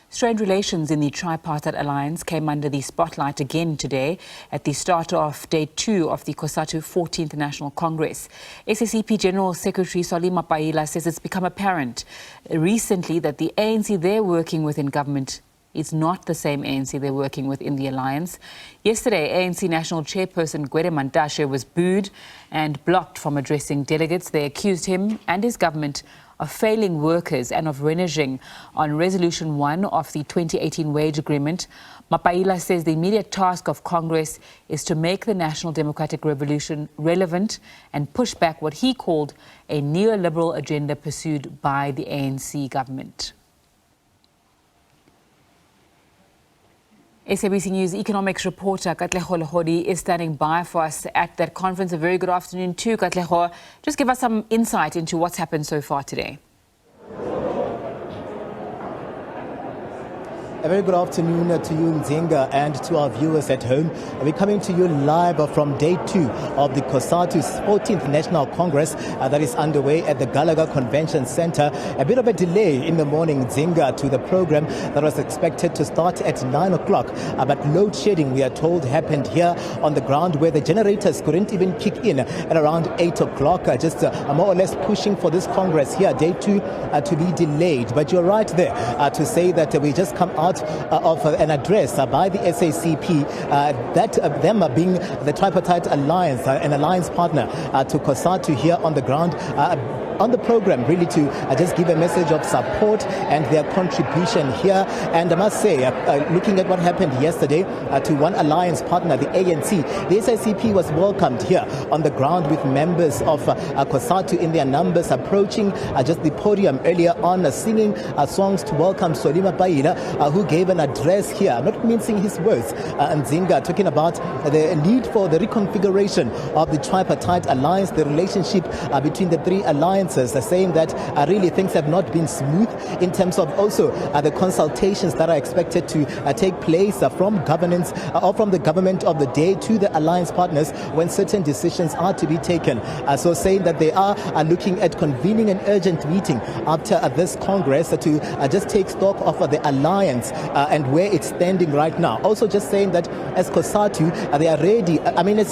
Strained relations in the tripartite alliance came under the spotlight again today at the start of day 2 of the COSATU 14th National Congress. SACP General Secretary Solly Mapaila says it's become apparent recently that the ANC they're working with in government is not the same ANC they're working with in the alliance. Yesterday, ANC National Chairperson Gwede Mantashe was booed and blocked from addressing delegates. They accused him and his government of failing workers and of reneging on Resolution 1 of the 2018 wage agreement. Mapaila says the immediate task of Congress is to make the National Democratic Revolution relevant and push back what he called a neoliberal agenda pursued by the ANC government. SABC News Economics reporter Katlego Legodi is standing by for us at that conference. A very good afternoon to Katlego. Just give us some insight into what's happened so far today. A very good afternoon to you, Nzinga, and to our viewers at home. We're coming to you live from day 2 of the COSATU's 14th National Congress that is underway at the Gallagher Convention Center. A bit of a delay in the morning, Nzinga, to the program that was expected to start at 9 o'clock. But load shedding, we are told, happened here on the ground where the generators couldn't even kick in at around 8 o'clock, just more or less pushing for this Congress here, day 2, to be delayed. But you're right there to say that we just come out of an address by the SACP, that them being the tripartite alliance, an alliance partner to COSATU here on the ground, on the program, really to just give a message of support and their contribution here. And I must say, looking at what happened yesterday to one alliance partner, the ANC, the SACP was welcomed here on the ground with members of COSATU in their numbers approaching just the podium earlier on, singing songs to welcome Solly Mapaila, who gave an address here. I'm not mincing his words, Nzinga, talking about the need for the reconfiguration of the tripartite alliance, the relationship between the three alliances, saying that really things have not been smooth in terms of also the consultations that are expected to take place from governance or from the government of the day to the alliance partners when certain decisions are to be taken. So saying that they are looking at convening an urgent meeting after this Congress to just take stock of the alliance and where it's standing right now. Also just saying that as COSATU, they are ready. I mean, they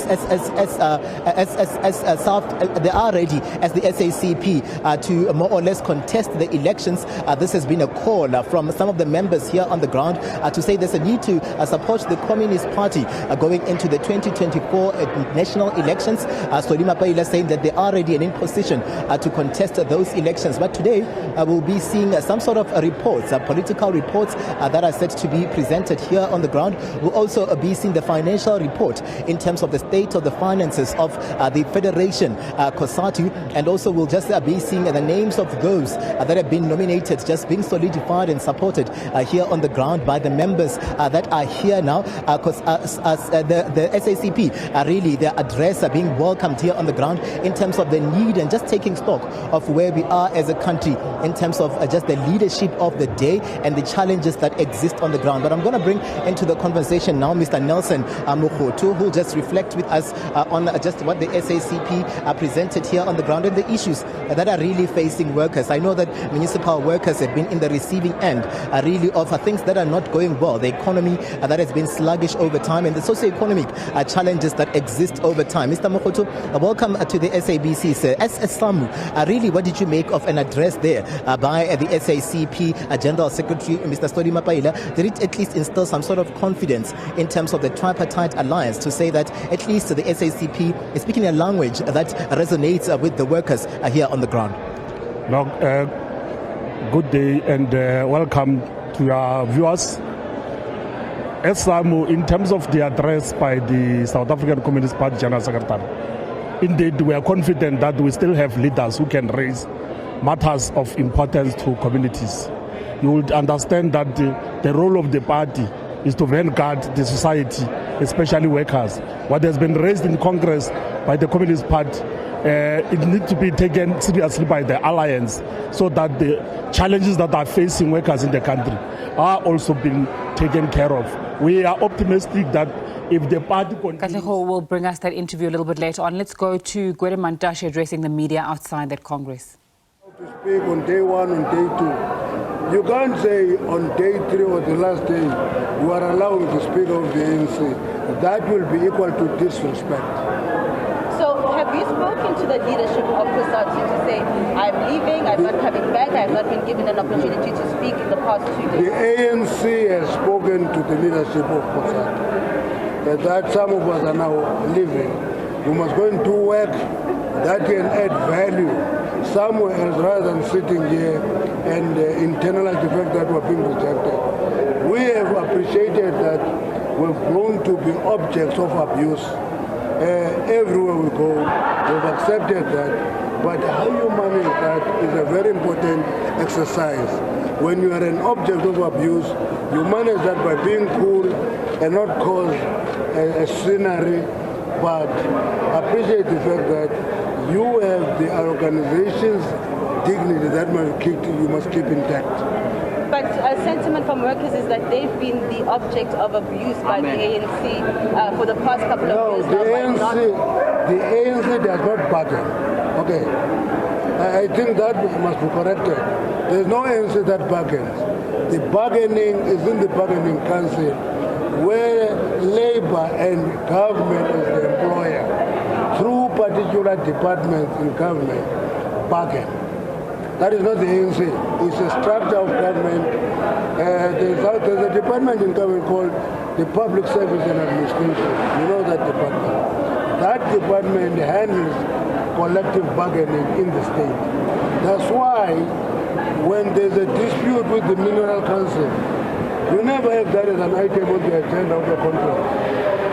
are ready as the SACP to more or less contest the elections. This has been a call from some of the members here on the ground to say there's a need to support the Communist Party going into the 2024 national elections. Solly Mapaila saying that they are ready and in position to contest those elections. But today we'll be seeing some sort of reports, political reports that are set to be presented here on the ground. We'll also be seeing the financial report in terms of the state of the finances of the Federation, COSATU, and also we'll just be seeing the names of those that have been nominated just being solidified and supported here on the ground by the members that are here now, because the SACP really their address are being welcomed here on the ground in terms of the need and just taking stock of where we are as a country in terms of just the leadership of the day and the challenges that exist on the ground. But I'm going to bring into the conversation now Mr. Nelson Mokhoto, who will just reflect with us on just what the SACP presented here on the ground and the issues that are really facing workers. I know that municipal workers have been in the receiving end really of things that are not going well, the economy that has been sluggish over time and the socio-economic challenges that exist over time. Mr. Mokhoto, welcome to the SABC, sir. As SAMU, really what did you make of an address there by the SACP General Secretary Mr. Solly Mapaila? Did it at least instill some sort of confidence in terms of the tripartite alliance to say that at least the SACP is speaking a language that resonates with the workers here on the ground? Now, good day and welcome to our viewers. SAMU, in terms of the address by the South African Communist Party General Secretary, indeed we are confident that we still have leaders who can raise matters of importance to communities. You would understand that the role of the party is to vanguard the society, especially workers. What has been raised in Congress by the Communist Party, it needs to be taken seriously by the alliance so that the challenges that are facing workers in the country are also being taken care of. We are optimistic that if the party continues... Katlego will bring us that interview a little bit later on. Let's go to Gwede Mantashe addressing the media outside that Congress. To speak on day 1 and day 2. You can't say on day 3 or the last day you are allowing to speak of the ANC. That will be equal to disrespect. So have you spoken to the leadership of COSATU to say, I'm leaving, I'm not coming back, I have not been given an opportunity to speak in the past 2 The days? ANC has spoken to the leadership of COSATU that some of us are now leaving. We must go and do work that can add value somewhere else rather than sitting here and internalize the fact that we're being rejected. We have appreciated that we've grown to be objects of abuse. Everywhere we go, we've accepted that. But how you manage that is a very important exercise. When you are an object of abuse, you manage that by being cool and not cause a scenery, but appreciate the fact that you have the organization's dignity that you must keep intact. But a sentiment from workers is that they've been the object of abuse by the ANC for the past couple of years. The ANC does not bargain. Okay. I think that must be corrected. There's no ANC that bargains. The bargaining is in the bargaining council, where labor and government as the employer, through particular departments in government, bargain. That is not the ANC. It's a structure of government. There's a department in government called the Public Service and Administration. You know that department. That department handles collective bargaining in the state. That's why when there's a dispute with the Mineral Council, you never have that as an item on the agenda of the contract.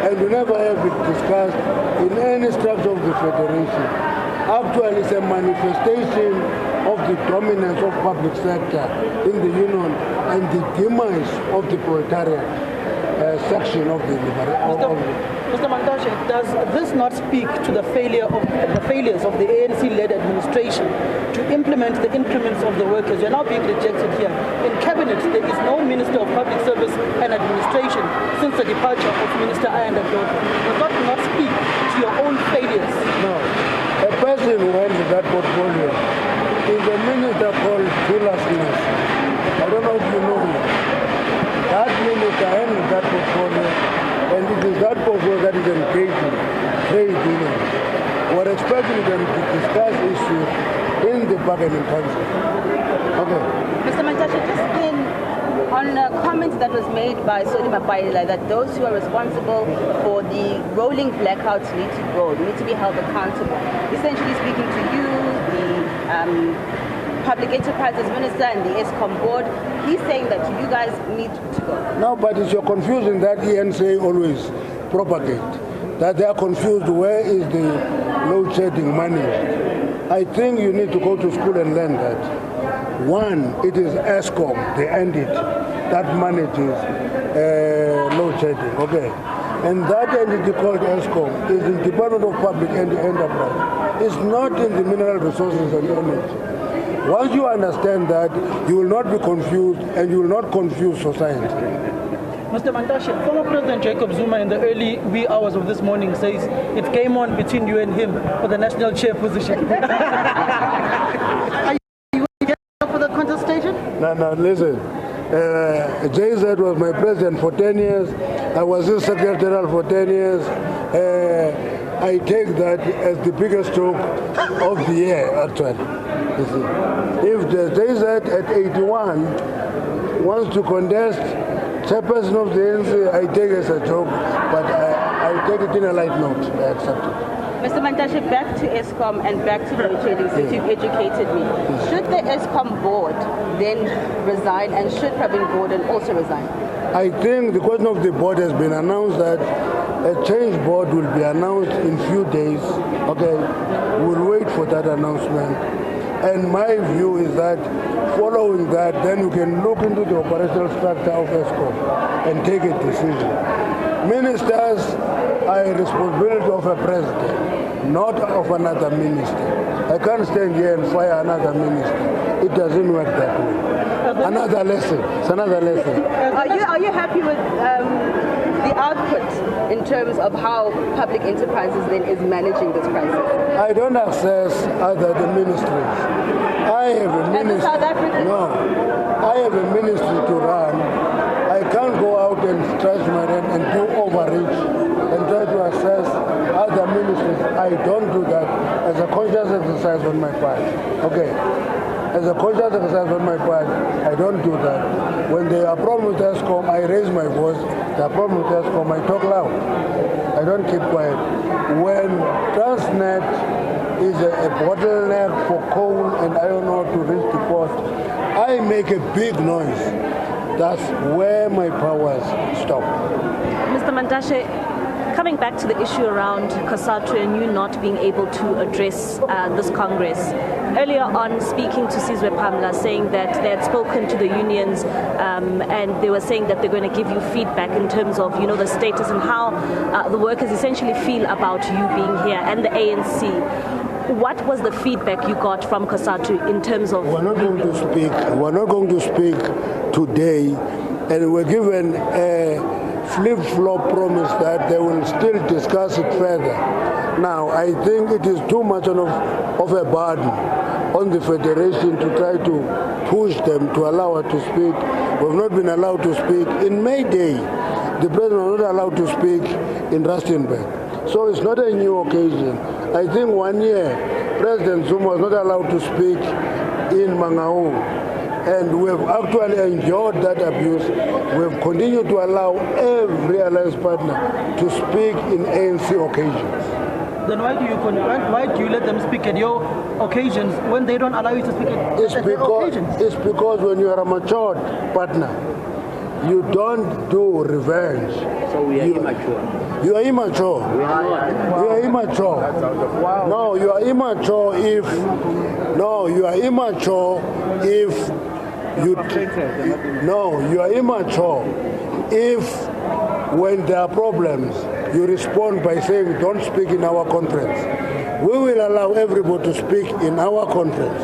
And you never have it discussed in any structure of the federation. Actually, it's a manifestation of the dominance of public sector in the union and the demise of the proletariat section of the Mr. Mantashe, does this not speak to the failures of the ANC-led administration to implement the increments of the workers? You're now being rejected here. In cabinet, there is no Minister of Public Service and Administration since the departure of Minister Ayanda Dodo. Does that not speak to your own failures? No. A person who handles that portfolio is a minister called Julius. I don't know if you know him. That minister handles that portfolio, and it is that portfolio that is engaging trade unions. We're expecting them to discuss issues in the bargaining council. Okay. Mr. Mantashe, just on a comment that was made by Solly Mapaila that those who are responsible for the rolling blackouts need to go, need to be held accountable. Essentially speaking to you, the Public Enterprises Minister and the ESCOM board, he's saying that you guys need to go. No, but it's your confusion that ENC always propagate. That they are confused where is the load shedding money. I think you need to go to school and learn that. One, it is ESCOM, the entity that manages load shedding, okay? And that entity called ESCOM is the Department of Public Enterprise. It's not in the Mineral Resources and Energy. Once you understand that, you will not be confused and you will not confuse society. Mr. Mantashe, former President Jacob Zuma in the early wee hours of this morning says it came on between you and him for the national chair position. Are you up for the contestation? No, listen. JZ was my president for 10 years. I was his secretary general for 10 years. I take that as the biggest joke of the year, actually. You see. If the JZ at 81 wants to contest chairperson of the ANC, I take it as a joke, but I take it in a light note. I accept it. Mr. Mantashe, back to ESCOM and back to load shedding, since you've educated me. Should the ESCOM board then resign, and should Pravin Gordhan also resign? I think the question of the board has been announced that a change board will be announced in few days. Okay, we'll wait for that announcement. And my view is that following that, then we can look into the operational structure of ESCOM and take a decision. Ministers are a responsibility of a president, not of another minister. I can't stand here and fire another minister. It doesn't work that way. Another lesson. It's another lesson. Are you happy with the output in terms of how public enterprises then is managing this crisis? I don't access other ministries. I have a ministry. South Africa? No, I have a ministry to run. I can't go out and stretch my hand and do overreach and try to assess other ministries. I don't do that as a conscious exercise on my part. Okay. As a conscious exercise on my part, I don't do that. When there are problems with ESCOM, I raise my voice. There are problems with ESCOM, I talk loud. I don't keep quiet. When Transnet is a bottleneck for coal and iron ore to reach the port, I make a big noise. That's where my powers stop. Mr. Mantashe, coming back to the issue around COSATU and you not being able to address this Congress, earlier on speaking to Sizwe Pamla saying that they had spoken to the unions and they were saying that they're going to give you feedback in terms of, you know, the status and how the workers essentially feel about you being here and the ANC. What was the feedback you got from COSATU in terms of... We're not going to speak. We're not going to speak today, and we're given a flip-flop promise that they will still discuss it further. Now, I think it is too much of a burden on the Federation to try to push them to allow her to speak. We've not been allowed to speak. In May Day, the President was not allowed to speak in Rustenburg. So it's not a new occasion. I think 1 year, President Zuma was not allowed to speak in Mangaung. And we've actually endured that abuse. We've continued to allow every alliance partner to speak in ANC occasions. Then why do you let them speak at your occasions when they don't allow you to speak at their occasions? It's because when you are a matured partner, you don't do revenge. So we are immature. You are immature. We are You are immature. No, you are immature if... No, you are immature if you... No, you are immature if when there are problems, you respond by saying, don't speak in our conference. We will allow everybody to speak in our conference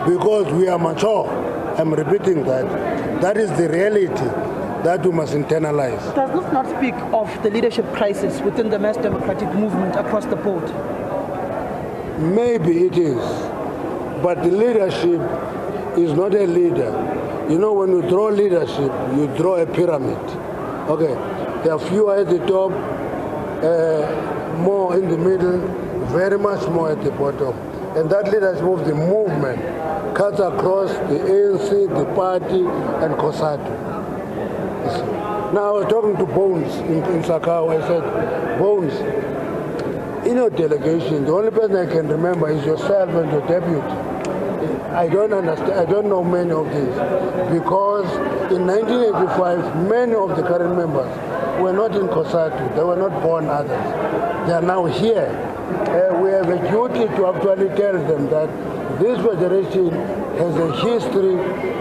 because we are mature. I'm repeating that. That is the reality that we must internalize. Does this not speak of the leadership crisis within the mass democratic movement across the board? Maybe it is, but the leadership is not a leader. You know, when you draw leadership, you draw a pyramid. Okay, there are fewer at the top, more in the middle, very much more at the bottom. And that leadership of the movement cuts across the ANC, the party, and COSATU. Now I was talking to Bones in Sakao. I said, Bones, in your delegation, the only person I can remember is yourself and your deputy. I don't understand, I don't know many of these, because in 1985, many of the current members were not in COSATU, they were not born others. They are now here. We have a duty to actually tell them that this federation has a history,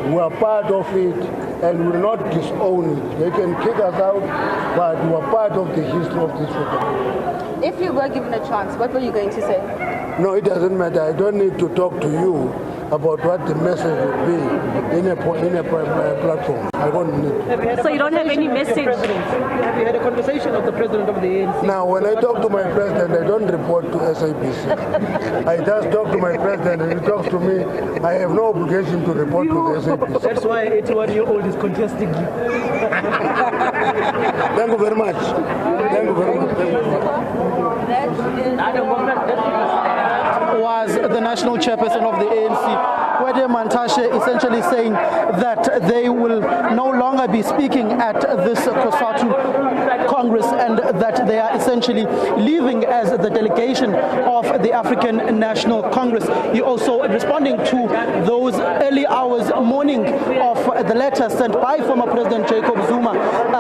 we are part of it, and will not disown it. They can kick us out, but we are part of the history of this federation. If you were given a chance, what were you going to say? No, it doesn't matter. I don't need to talk to you about what the message would be in a platform. I don't need to. So you don't have any message? Have you had a conversation with the president of the ANC? Now, when I talk to my president, I don't report to SABC. I just talk to my president and he talks to me. I have no obligation to report to the SABC. That's why 81-year-old is contesting you. Thank you very much. Thank you very much. Thank you very much. Was the national chairperson of the ANC, Gwede Mantashe, essentially saying that they will no longer be speaking at this COSATU Congress and that they are essentially leaving as the delegation of the African National Congress. He also responding to those early hours morning of the letter sent by former President Jacob Zuma,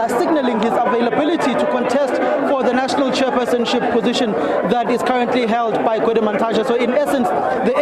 signaling his availability to contest for the national chairpersonship position that is currently held by Gwede Mantashe. So in essence, the